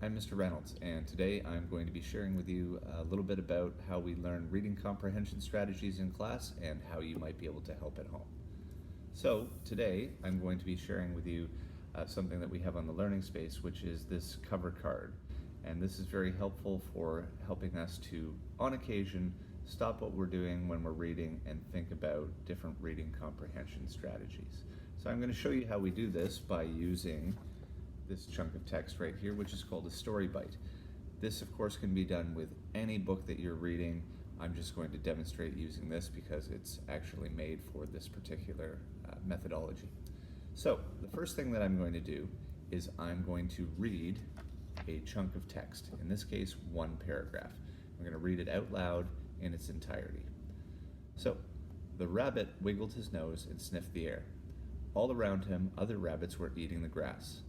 I'm Mr. Reynolds, and today I'm going to be sharing with you a little bit about how we learn reading comprehension strategies in class and how you might be able to help at home. So today I'm going to be sharing with you something that we have on the learning space, which is this cover card. And this is very helpful for helping us to, on occasion, stop what we're doing when we're reading and think about different reading comprehension strategies. So I'm going to show you how we do this by using this chunk of text right here, which is called a story bite. This, of course, can be done with any book that you're reading. I'm just going to demonstrate using this because it's actually made for this particular methodology. So the first thing that I'm going to do is I'm going to read a chunk of text, in this case, one paragraph. I'm going to read it out loud in its entirety. So, the rabbit wiggled his nose and sniffed the air. All around him, other rabbits were eating the grass.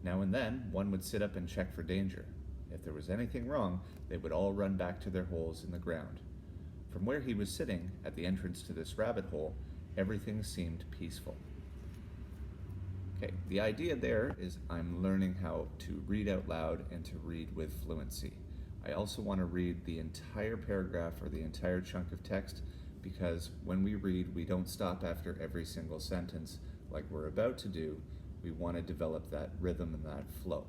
Now and then, one would sit up and check for danger. If there was anything wrong, they would all run back to their holes in the ground. From where he was sitting, at the entrance to this rabbit hole, everything seemed peaceful. Okay, the idea there is I'm learning how to read out loud and to read with fluency. I also want to read the entire paragraph or the entire chunk of text because when we read, we don't stop after every single sentence like we're about to do. We want to develop that rhythm and that flow.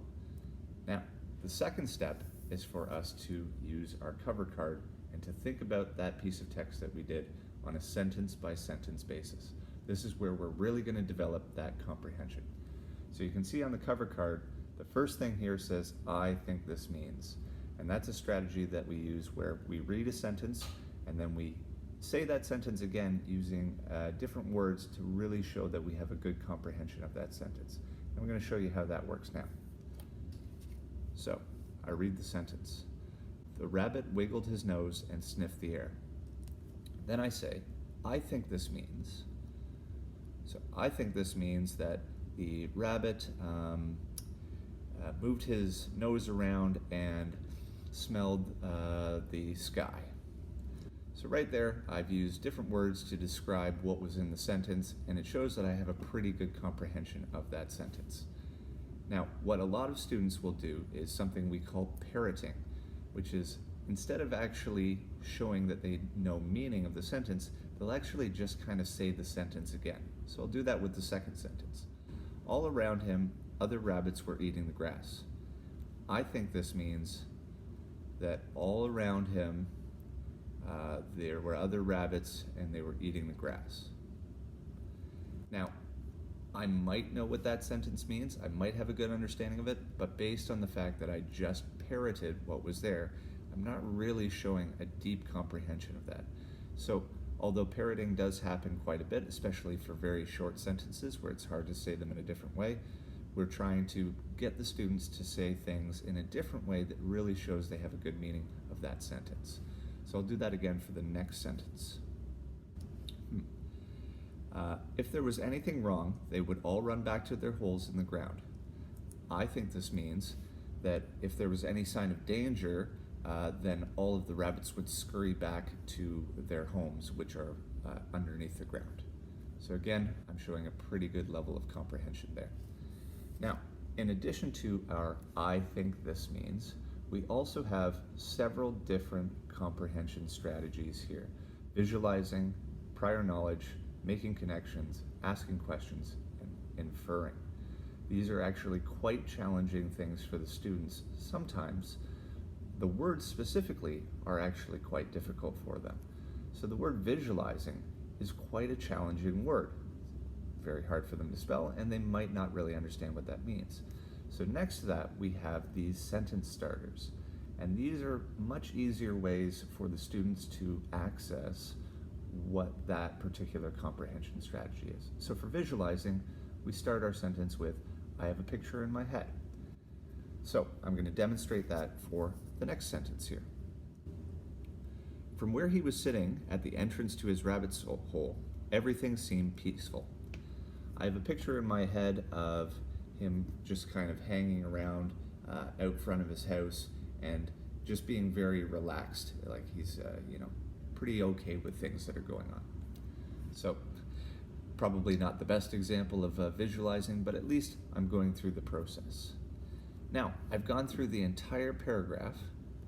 Now, the second step is for us to use our cover card and to think about that piece of text that we did on a sentence by sentence basis. This is where we're really going to develop that comprehension. So you can see on the cover card, the first thing here says, I think this means. And that's a strategy that we use where we read a sentence and then we say that sentence again using different words to really show that we have a good comprehension of that sentence. And I'm going to show you how that works now. So, I read the sentence. The rabbit wiggled his nose and sniffed the air. Then I say, I think this means. So, I think this means that the rabbit moved his nose around and smelled the sky. So right there, I've used different words to describe what was in the sentence, and it shows that I have a pretty good comprehension of that sentence. Now, what a lot of students will do is something we call parroting, which is instead of actually showing that they know meaning of the sentence, they'll actually just kind of say the sentence again. So I'll do that with the second sentence. All around him, other rabbits were eating the grass. I think this means that all around him there were other rabbits and they were eating the grass. Now, I might know what that sentence means, I might have a good understanding of it, but based on the fact that I just parroted what was there, I'm not really showing a deep comprehension of that. So, although parroting does happen quite a bit, especially for very short sentences where it's hard to say them in a different way, we're trying to get the students to say things in a different way that really shows they have a good meaning of that sentence. So I'll do that again for the next sentence. If there was anything wrong, they would all run back to their holes in the ground. I think this means that if there was any sign of danger, then all of the rabbits would scurry back to their homes, which are underneath the ground. So again, I'm showing a pretty good level of comprehension there. Now, in addition to our I think this means, we also have several different comprehension strategies here. Visualizing, prior knowledge, making connections, asking questions, and inferring. These are actually quite challenging things for the students. Sometimes the words specifically are actually quite difficult for them. So the word visualizing is quite a challenging word. Very hard for them to spell, and they might not really understand what that means. So next to that, we have these sentence starters. And these are much easier ways for the students to access what that particular comprehension strategy is. So for visualizing, we start our sentence with, I have a picture in my head. So I'm going to demonstrate that for the next sentence here. From where he was sitting at the entrance to his rabbit's hole, everything seemed peaceful. I have a picture in my head of him just kind of hanging around out front of his house and just being very relaxed, like he's pretty okay with things that are going on. So probably not the best example of visualizing, but at least I'm going through the process. Now, I've gone through the entire paragraph.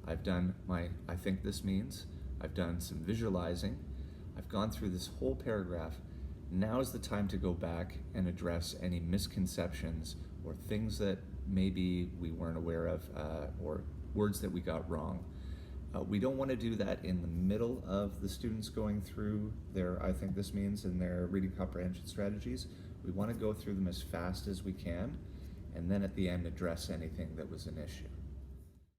I've done my I think this means. I've done some visualizing. I've gone through this whole paragraph. Now is the time to go back and address any misconceptions or things that maybe we weren't aware of, or words that we got wrong. We don't want to do that in the middle of the students going through their I think this means and their reading comprehension strategies. We want to go through them as fast as we can, and then at the end address anything that was an issue.